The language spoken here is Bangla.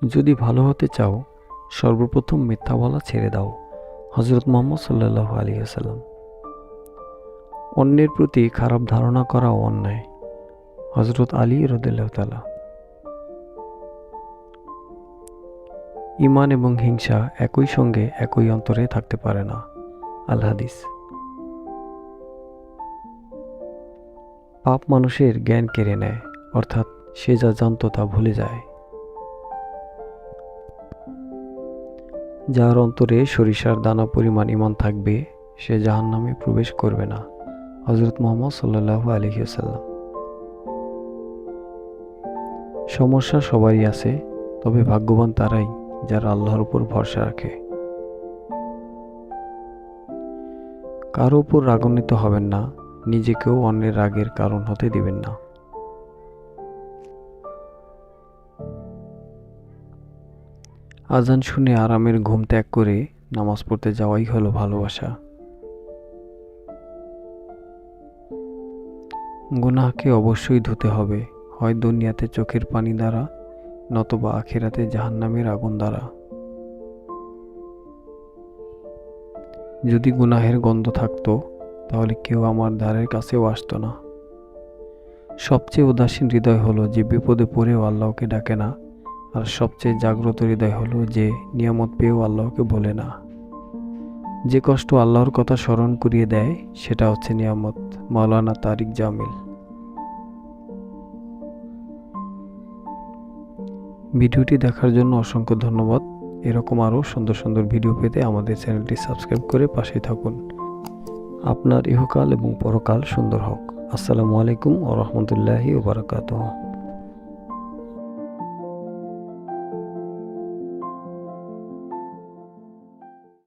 যদি ভালো হতে চাও সর্বপ্রথম মিথ্যা বলা ছেড়ে দাও। হযরত মুহাম্মদ সাল্লাল্লাহু আলাইহি ওয়াসাল্লাম। অন্যের প্রতি খারাপ ধারণা করাও অন্যায়। হযরত আলী রাদিয়াল্লাহু তাআলা। ঈমান এবং হিংসা একই সঙ্গে একই অন্তরে থাকতে পারে না। আল হাদিস। পাপ মানুষের জ্ঞান কেড়ে নেয়, অর্থাৎ সে যা জানত তা ভুলে যায়। যার অন্তরে সরিষার দানা পরিমাণ ঈমান থাকবে সে জাহান্নামে প্রবেশ করবে না। হযরত মুহাম্মদ সাল্লাল্লাহু আলাইহি ওয়াসাল্লাম। সমস্যা সবারই আছে, তবে ভাগ্যবান তারাই যারা আল্লাহর উপর ভরসা রাখে। কারো উপর রাগান্বিত হবেন না, নিজেকেও অন্যের রাগের কারণ হতে দিবেন না। আজান শুনে আরামের ঘুম ত্যাগ করে নামাজ পড়তে যাওয়াই হলো ভালোবাসা। গুনাহকে অবশ্যই ধুতে হবে, হয় দুনিয়াতে চোখের পানি দ্বারা, নতবা আখিরাতে জাহান্নামের আগুন দ্বারা। যদি গুনাহের গন্ধ থাকতো তাহলে কেউ আমার দ্বারের কাছেও আসতো না। সবচেয়ে উদাসীন হৃদয় হলো যে বিপদে পড়েও আল্লাহকে ডাকে না, আর সবচেয়ে জাগ্রত হৃদয় হলো যে নিয়ামত পেয়েও আল্লাহকে বলে না। যে কষ্ট আল্লাহর কথা স্মরণ করিয়ে দেয় সেটা হচ্ছে নিয়ামত। মাওলানা তারিক জামিল। ভিডিওটি দেখার জন্য অসংখ্য ধন্যবাদ। এরকম আরও সুন্দর সুন্দর ভিডিও পেতে আমাদের চ্যানেলটি সাবস্ক্রাইব করে পাশেই থাকুন। আপনার ইহকাল এবং পরকাল সুন্দর হোক। আসসালামু আলাইকুম ওয়া রাহমাতুল্লাহি ওয়া বারাকাতুহু।